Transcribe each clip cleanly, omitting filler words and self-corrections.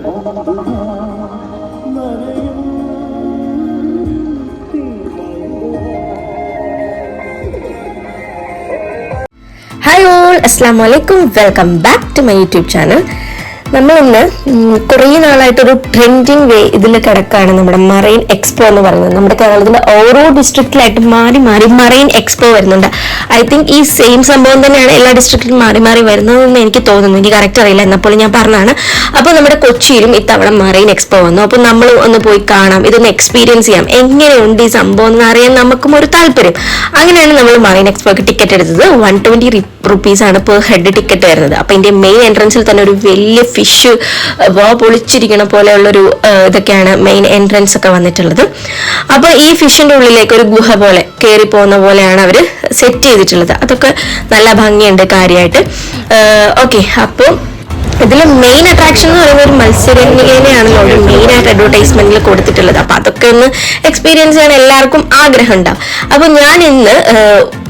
Hi all, Assalamualaikum. Welcome back to my YouTube channel. നമ്മളിന്ന് കുറേ നാളായിട്ടൊരു trending വേ ഇതിൽ കിടക്കുകയാണ് നമ്മുടെ മറൈൻ എക്സ്പോ എന്ന് പറയുന്നത്. നമ്മുടെ കേരളത്തിലെ ഓരോ ഡിസ്ട്രിക്റ്റിലായിട്ട് മാറി മാറി മറൈൻ എക്സ്പോ വരുന്നുണ്ട്. ഐ തിങ്ക് ഈ സെയിം സംഭവം തന്നെയാണ് എല്ലാ ഡിസ്ട്രിക്റ്റിലും മാറി മാറി വരുന്നതെന്ന് എനിക്ക് തോന്നുന്നു. എനിക്ക് കറക്റ്റ് അറിയില്ല, എന്നപ്പോൾ ഞാൻ പറഞ്ഞതാണ്. അപ്പോൾ നമ്മുടെ കൊച്ചിയിലും ഇത്തവണ മറൈൻ എക്സ്പോ വന്നു. അപ്പോൾ നമ്മൾ ഒന്ന് പോയി കാണാം, ഇതൊന്ന് എക്സ്പീരിയൻസ് ചെയ്യാം, എങ്ങനെയുണ്ട് ഈ സംഭവം എന്ന് അറിയാൻ നമുക്കും ഒരു താല്പര്യം. അങ്ങനെയാണ് നമ്മൾ മറൈൻ എക്സ്പോക്ക് ടിക്കറ്റ് എടുത്തത്. 120 റുപ്പീസാണ് പെർ ഹെഡ് ടിക്കറ്റ് വരുന്നത്. അപ്പോൾ ഇതിൻ്റെ മെയിൻ എൻട്രൻസിൽ തന്നെ ഒരു വലിയ ഫിഷ് പൊളിച്ചിരിക്കണ പോലെയുള്ളൊരു ഇതൊക്കെയാണ് മെയിൻ എൻട്രൻസ് ഒക്കെ വന്നിട്ടുള്ളത്. അപ്പോൾ ഈ ഫിഷിന്റെ ഉള്ളിലേക്ക് ഒരു ഗുഹ പോലെ കയറി പോകുന്ന പോലെയാണ് അവർ സെറ്റ് ചെയ്തിട്ടുള്ളത്. അതൊക്കെ നല്ല ഭംഗിയുണ്ട് കാര്യമായിട്ട്. ഓക്കെ, അപ്പോൾ ഇതിൽ മെയിൻ അട്രാക്ഷൻ എന്ന് പറയുന്ന ഒരു മത്സ്യകന്യകനെയാണല്ലോ ഒരു മെയിൻ ആയിട്ട് അഡ്വർടൈസ്മെന്റിൽ കൊടുത്തിട്ടുള്ളത്. അപ്പൊ അതൊക്കെ ഒന്ന് എക്സ്പീരിയൻസ് ചെയ്യാൻ എല്ലാവർക്കും ആഗ്രഹം ഉണ്ടാവും. അപ്പൊ ഞാൻ ഇന്ന്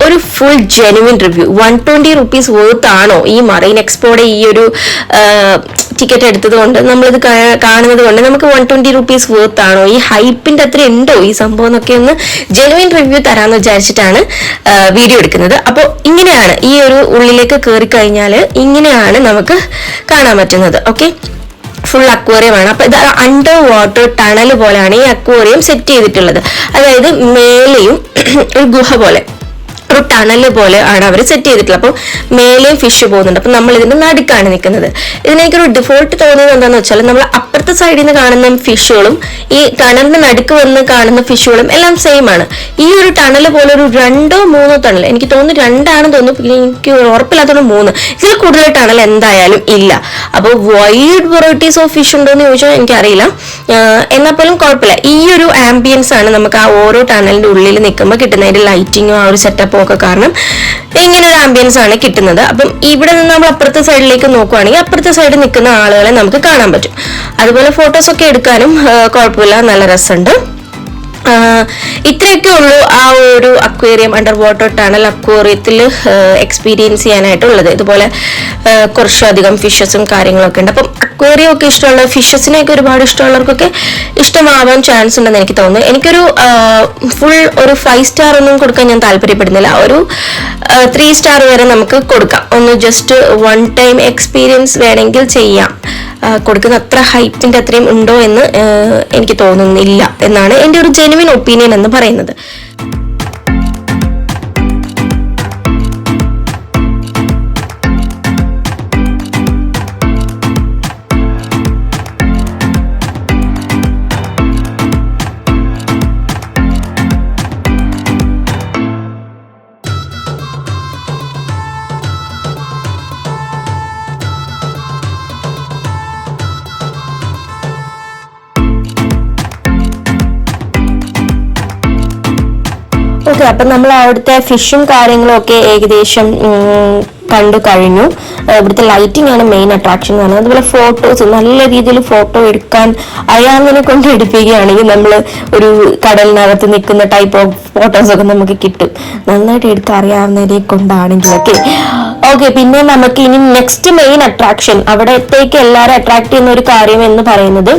ഒരു full genuine review, 120 rupees worth ആണോ ഈ മറൈൻ എക്സ്പോയുടെ ഈ ഒരു ടിക്കറ്റ് എടുത്തത് കൊണ്ട്, നമ്മളിത് കാണുന്നത് കൊണ്ട് നമുക്ക് 120 റുപ്പീസ് വർത്ത് ആണോ, ഈ ഹൈപ്പിന്റെ അത്ര ഉണ്ടോ ഈ സംഭവം എന്നൊക്കെ ഒന്ന് ജെനുവിൻ റിവ്യൂ തരാമെന്ന് വിചാരിച്ചിട്ടാണ് വീഡിയോ എടുക്കുന്നത്. അപ്പോൾ ഇങ്ങനെയാണ് ഈ ഒരു ഉള്ളിലേക്ക് കയറി കഴിഞ്ഞാൽ ഇങ്ങനെയാണ് നമുക്ക് കാണാൻ പറ്റുന്നത്. ഓക്കെ, ഫുൾ അക്വേറിയം ആണ്. അപ്പൊ ഇത് അണ്ടർ വാട്ടർ ടണൽ പോലെയാണ് ഈ അക്വേറിയം സെറ്റ് ചെയ്തിട്ടുള്ളത്. അതായത് മേലെയും ഒരു ഗുഹ പോലെ ഒരു ടണല് പോലെ ആണ് അവർ സെറ്റ് ചെയ്തിട്ടുള്ളത്. അപ്പോൾ മേലെയും ഫിഷ് പോകുന്നുണ്ട്. അപ്പൊ നമ്മൾ ഇതിന്റെ നടുക്കാണ് നിൽക്കുന്നത്. ഇതിനേക്കൊരു ഡിഫോൾട്ട് തോന്നുന്നത് എന്താണെന്ന് വെച്ചാൽ, നമ്മൾ അപ്പുറത്തെ സൈഡിൽ നിന്ന് കാണുന്ന ഫിഷുകളും ഈ ടണലിന്റെ നടുക്ക് വന്ന് കാണുന്ന ഫിഷുകളും എല്ലാം സെയിം ആണ്. ഈ ഒരു ടണൽ പോലെ ഒരു 2 or 3 ടണൽ, എനിക്ക് തോന്നുന്നു 2 ആണെന്ന് തോന്നുന്നു, എനിക്ക് ഉറപ്പില്ലാത്തതുകൊണ്ട് 3, ഇതിൽ കൂടുതൽ ടണൽ എന്തായാലും ഇല്ല. അപ്പോൾ വൈഡ് വെറൈറ്റീസ് ഓഫ് ഫിഷ് ഉണ്ടോ എന്ന് ചോദിച്ചാൽ എനിക്കറിയില്ല. എന്നാൽ പോലും കുഴപ്പമില്ല. ഈ ഒരു ആംബിയൻസ് ആണ് നമുക്ക് ആ ഓരോ ടണലിന്റെ ഉള്ളിൽ നിൽക്കുമ്പോൾ കിട്ടുന്നത്. അതിന്റെ ലൈറ്റിങ്ങും ആ ഒരു സെറ്റപ്പും ഒക്കെ കാരണം ഇങ്ങനെ ഒരു ആംബിയൻസ് ആണ് കിട്ടുന്നത്. അപ്പം ഇവിടെ നിന്ന് നമ്മൾ അപ്പുറത്തെ സൈഡിലേക്ക് നോക്കുവാണെങ്കിൽ അപ്പുറത്തെ സൈഡിൽ നിൽക്കുന്ന ആളുകളെ നമുക്ക് കാണാൻ പറ്റും. അതുപോലെ ഫോട്ടോസ് ഒക്കെ എടുക്കാനും കുഴപ്പമില്ല, നല്ല രസമുണ്ട്. ഇത്രയൊക്കെ ഉള്ളൂ ആ ഒരു അക്വേറിയം, അണ്ടർ വാട്ടർ ടണൽ അക്വേറിയത്തിൽ എക്സ്പീരിയൻസ് ചെയ്യാനായിട്ടുള്ളത്. ഇതുപോലെ കുറച്ചധികം ഫിഷസും കാര്യങ്ങളൊക്കെ ഉണ്ട്. അപ്പം അക്വേറിയം ഒക്കെ ഇഷ്ടമുള്ള, ഫിഷസിനെയൊക്കെ ഒരുപാട് ഇഷ്ടമുള്ളവർക്കൊക്കെ ഇഷ്ടമാവാൻ ചാൻസ് ഉണ്ടെന്ന് എനിക്ക് തോന്നുന്നു. എനിക്കൊരു ഫുൾ ഒരു 5 സ്റ്റാർ ഒന്നും കൊടുക്കാൻ ഞാൻ താല്പര്യപ്പെടുന്നില്ല. ഒരു 3 സ്റ്റാർ വരെ നമുക്ക് കൊടുക്കാം. ഒന്ന് ജസ്റ്റ് 1 ടൈം എക്സ്പീരിയൻസ് വേണമെങ്കിൽ ചെയ്യാം. കൊടുക്കുന്ന അത്ര ഹൈപ്പിന്റെ അത്രയും ഉണ്ടോ എന്ന് എനിക്ക് തോന്നുന്നില്ല എന്നാണ് എൻ്റെ ഒരു ജെനുവിൻ ഒപ്പീനിയൻ എന്ന് പറയുന്നത്. ഓക്കെ, അപ്പം നമ്മൾ അവിടുത്തെ ഫിഷും കാര്യങ്ങളും ഒക്കെ ഏകദേശം കണ്ടു കഴിഞ്ഞു. ഇവിടുത്തെ ലൈറ്റിംഗ് ആണ് മെയിൻ അട്രാക്ഷൻ എന്ന് പറയുന്നത്. അതുപോലെ ഫോട്ടോസ്, നല്ല രീതിയിൽ ഫോട്ടോ എടുക്കാൻ അറിയാവുന്നതിനെ കൊണ്ട് എടുപ്പിക്കുകയാണെങ്കിൽ നമ്മൾ ഒരു കടലിനകത്ത് നിൽക്കുന്ന ടൈപ്പ് ഓഫ് ഫോട്ടോസൊക്കെ നമുക്ക് കിട്ടും. നന്നായിട്ട് എടുക്കാൻ അറിയാവുന്നതിനെ കൊണ്ടാണെങ്കിലൊക്കെ ഓക്കെ. പിന്നെ നമുക്ക് ഇനി നെക്സ്റ്റ് മെയിൻ അട്രാക്ഷൻ, അവിടത്തേക്ക് എല്ലാവരും അട്രാക്ട് ചെയ്യുന്ന ഒരു കാര്യം എന്ന് പറയുന്നത്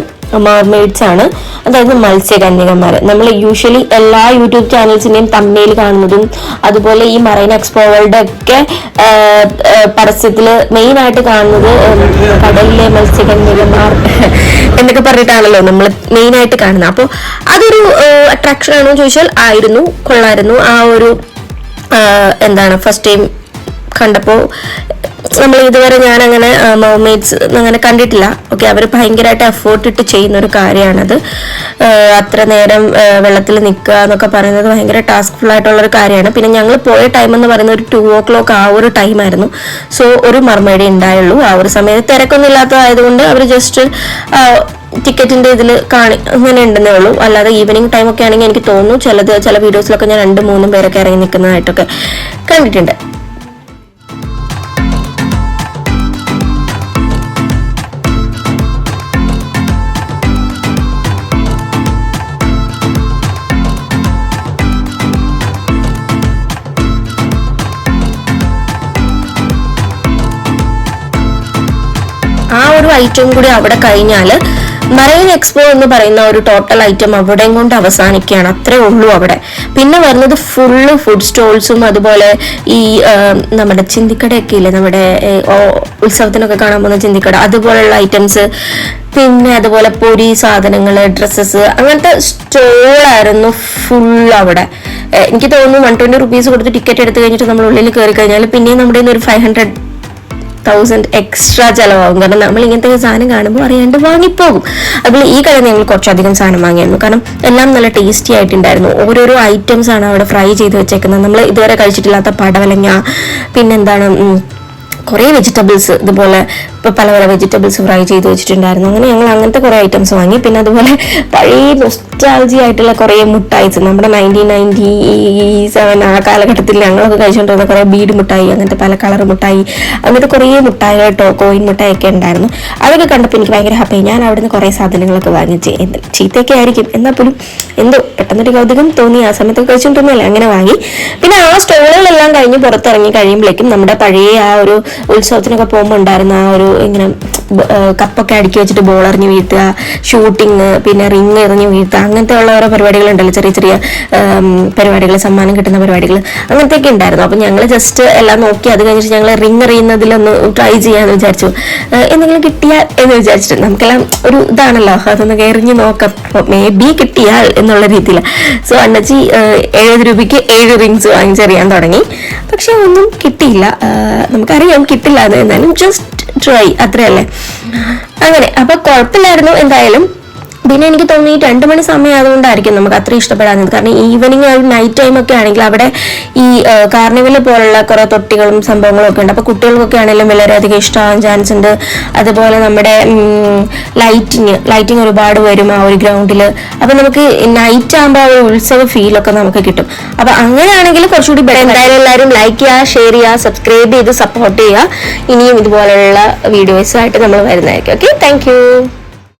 മെർമെയ്ഡ്സ് ആണ്. അതായത് മത്സ്യകന്യകന്മാർ. നമ്മൾ യൂഷ്വലി എല്ലാ യൂട്യൂബ് ചാനൽസിന്റെയും തമ്മനയിൽ കാണുന്നതും അതുപോലെ ഈ മറൈൻ എക്സ്പോകളുടെ ഒക്കെ പരസ്യത്തിൽ മെയിൻ ആയിട്ട് കാണുന്നത് കടലിലെ മത്സ്യകന്യകന്മാർ എന്നൊക്കെ പറഞ്ഞിട്ടാണല്ലോ നമ്മൾ മെയിൻ ആയിട്ട് കാണുന്നത്. അപ്പോൾ അതൊരു അട്രാക്ഷൻ ആണോ ചോദിച്ചാൽ ആയിരുന്നു, കൊള്ളായിരുന്നു. ആ ഒരു എന്താണ് ഫസ്റ്റ് ടൈം കണ്ടപ്പോൾ നമ്മൾ ഇതുവരെ ഞാൻ അങ്ങനെ മെർമെയ്ഡ്സ് അങ്ങനെ കണ്ടിട്ടില്ല. ഓക്കെ, അവർ ഭയങ്കരമായിട്ട് എഫേർട്ട് ഇട്ട് ചെയ്യുന്ന ഒരു കാര്യമാണത്. അത്ര നേരം വെള്ളത്തിൽ നിൽക്കുക എന്നൊക്കെ പറയുന്നത് ഭയങ്കര ടാസ്ക്ഫുൾ ആയിട്ടുള്ളൊരു കാര്യമാണ്. പിന്നെ ഞങ്ങൾ പോയ ടൈം എന്ന് പറയുന്നത് ഒരു 2 o'clock ആ ഒരു ടൈമായിരുന്നു. സോ ഒരു മർമെയ്ഡേ ഉണ്ടായുള്ളൂ. ആ ഒരു സമയത്ത് തിരക്കൊന്നും ഇല്ലാത്തതായതുകൊണ്ട് അവർ ജസ്റ്റ് ടിക്കറ്റിന്റെ ഇതിൽ അങ്ങനെ ഉണ്ടെന്നേ ഉള്ളൂ. അല്ലാതെ ഈവനിങ് ടൈം ഒക്കെ ആണെങ്കിൽ എനിക്ക് തോന്നുന്നു ചില വീഡിയോസിലൊക്കെ ഞാൻ 2-3 പേരൊക്കെ ഇറങ്ങി നിൽക്കുന്നതായിട്ടൊക്കെ കണ്ടിട്ടുണ്ട്. ആ ഒരു ഐറ്റം കൂടി അവിടെ കഴിഞ്ഞാൽ മറൈൻ എക്സ്പോ എന്ന് പറയുന്ന ഒരു ടോട്ടൽ ഐറ്റം അവിടെയും കൊണ്ട് അവസാനിക്കുകയാണ്. അത്രേ ഉള്ളൂ അവിടെ. പിന്നെ വരുന്നത് ഫുള്ള് ഫുഡ് സ്റ്റോൾസും അതുപോലെ ഈ നമ്മുടെ ചിന്തിക്കടയൊക്കെ ഇല്ലേ, നമ്മുടെ ഉത്സവത്തിനൊക്കെ കാണാൻ പോകുന്ന ചിന്തിക്കട, അതുപോലെയുള്ള ഐറ്റംസ്, പിന്നെ അതുപോലെ പൊരി സാധനങ്ങൾ, ഡ്രസ്സസ്, അങ്ങനത്തെ സ്റ്റോളായിരുന്നു ഫുൾ അവിടെ. എനിക്ക് തോന്നുന്നു 120 rupees കൊടുത്ത് ടിക്കറ്റ് എടുത്തു കഴിഞ്ഞിട്ട് നമ്മൾ ഉള്ളിൽ കയറി കഴിഞ്ഞാൽ പിന്നെയും നമ്മുടെ ഒരു 500,000 എക്സ്ട്രാ ചിലവാകും. കാരണം നമ്മൾ ഇങ്ങനത്തെ സാധനം കാണുമ്പോൾ അറിയാണ്ട് വാങ്ങിപ്പോകും. അതുപോലെ ഈ കടയിൽ ഞങ്ങൾ കുറച്ചധികം സാധനം വാങ്ങിയായിരുന്നു. കാരണം എല്ലാം നല്ല ടേസ്റ്റി ആയിട്ടുണ്ടായിരുന്നു. ഓരോരോ ഐറ്റംസ് ആണ് അവിടെ ഫ്രൈ ചെയ്ത് വെച്ചേക്കുന്നത്. നമ്മൾ ഇതുവരെ കഴിച്ചിട്ടില്ലാത്ത പടവലങ്ങ, പിന്നെന്താണ് കുറേ വെജിറ്റബിൾസ്, ഇതുപോലെ ഇപ്പോൾ പല പല വെജിറ്റബിൾസ് ഫ്രൈ ചെയ്ത് വെച്ചിട്ടുണ്ടായിരുന്നു. അങ്ങനെ ഞങ്ങൾ അങ്ങനത്തെ കുറേ ഐറ്റംസ് വാങ്ങി. പിന്നെ അതുപോലെ പഴയ നൊസ്റ്റാൾജി ആയിട്ടുള്ള കുറേ മുട്ടായിസ്, നമ്മുടെ 1997 ആ കാലഘട്ടത്തിൽ ഞങ്ങളൊക്കെ കഴിച്ചുകൊണ്ടിരുന്ന കുറേ ബീഡ് മുട്ടായി, അങ്ങനത്തെ പല കളർ മുട്ടായി, അങ്ങനത്തെ കുറേ മുട്ടായി കേട്ടോ, കോയിൻ മുട്ടായൊക്കെ ഉണ്ടായിരുന്നു. അതൊക്കെ കണ്ടപ്പോൾ എനിക്ക് ഭയങ്കര ഹാപ്പിയായി. ഞാൻ അവിടുന്ന് കുറേ സാധനങ്ങളൊക്കെ വാങ്ങിച്ച്, ചീത്തയൊക്കെ ആയിരിക്കും എന്നാൽ പോലും എന്തോ പെട്ടെന്നൊരു കൗതുകം തോന്നി. ആ സമയത്തൊക്കെ കഴിച്ചുകൊണ്ടിരുന്നല്ലേ, അങ്ങനെ വാങ്ങി. പിന്നെ ആ സ്റ്റോളുകളെല്ലാം കഴിഞ്ഞ് പുറത്തിറങ്ങി കഴിയുമ്പോഴേക്കും നമ്മുടെ പഴയ ആ ഒരു ഉത്സവത്തിനൊക്കെ പോകുമ്പോൾ ഉണ്ടായിരുന്ന ആ ഒരു ഇങ്ങനെ കപ്പൊക്കെ അടുക്കി വെച്ചിട്ട് ബോൾ എറിഞ്ഞ് വീഴ്ത്തുക, ഷൂട്ടിങ്, പിന്നെ റിങ് എറിഞ്ഞ് വീഴ്ത്തുക, അങ്ങനത്തെ ഉള്ള ഓരോ പരിപാടികളുണ്ടല്ലോ, ചെറിയ ചെറിയ പരിപാടികൾ, സമ്മാനം കിട്ടുന്ന പരിപാടികൾ, അങ്ങനത്തെയൊക്കെ ഉണ്ടായിരുന്നു. അപ്പം ഞങ്ങൾ ജസ്റ്റ് എല്ലാം നോക്കി അത് കഴിഞ്ഞിട്ട് ഞങ്ങൾ റിങ് എറിയുന്നതിലൊന്ന് ട്രൈ ചെയ്യാമെന്ന് വിചാരിച്ചു. എന്തെങ്കിലും കിട്ടിയാൽ എന്ന് വിചാരിച്ചിട്ട്, നമുക്കെല്ലാം ഒരു ഇതാണല്ലോ, അതൊന്ന് എറിഞ്ഞ് നോക്കാം, മേ ബി കിട്ടിയാൽ എന്നുള്ള രീതിയിൽ. സോ അണ്ണച്ചി 70 രൂപയ്ക്ക് 7 റിങ്സ് വാങ്ങിച്ചെറിയാൻ തുടങ്ങി. പക്ഷെ ഒന്നും കിട്ടിയില്ല. നമുക്കറിയാം കിട്ടില്ല എന്ന്, എന്നാലും ജസ്റ്റ് ട്രൈ, അത്രയല്ലേ. അങ്ങനെ അപ്പൊ കുഴപ്പമില്ലായിരുന്നു എന്തായാലും. പിന്നെ എനിക്ക് തോന്നി 2 മണി സമയം ആയതുകൊണ്ടായിരിക്കും നമുക്ക് അത്ര ഇഷ്ടപ്പെടാഞ്ഞത്. കാരണം ഈവനിങ് നൈറ്റ് ടൈം ഒക്കെ ആണെങ്കിൽ അവിടെ ഈ കാർണിവൽ പോലുള്ള കുറെ തൊട്ടികളും സംഭവങ്ങളും ഒക്കെ ഉണ്ട്. അപ്പൊ കുട്ടികൾക്കൊക്കെ ആണെങ്കിലും വളരെയധികം ഇഷ്ടമാകാൻ ചാൻസ് ഉണ്ട്. അതുപോലെ നമ്മുടെ ലൈറ്റിങ് ഒരുപാട് വരും ആ ഒരു ഗ്രൗണ്ടിൽ. അപ്പൊ നമുക്ക് നൈറ്റ് ആകുമ്പോൾ ആ ഒരു ഉത്സവ ഫീലൊക്കെ നമുക്ക് കിട്ടും. അപ്പൊ അങ്ങനെയാണെങ്കിൽ കുറച്ചുകൂടി ബെറ്റർ. എന്തായാലും എല്ലാവരും ലൈക്ക് ചെയ്യുക, ഷെയർ ചെയ്യുക, സബ്സ്ക്രൈബ് ചെയ്ത് സപ്പോർട്ട് ചെയ്യുക. ഇനിയും ഇതുപോലെയുള്ള വീഡിയോസായിട്ട് നമ്മൾ വരുന്നതായിരിക്കും. Okay, thank you.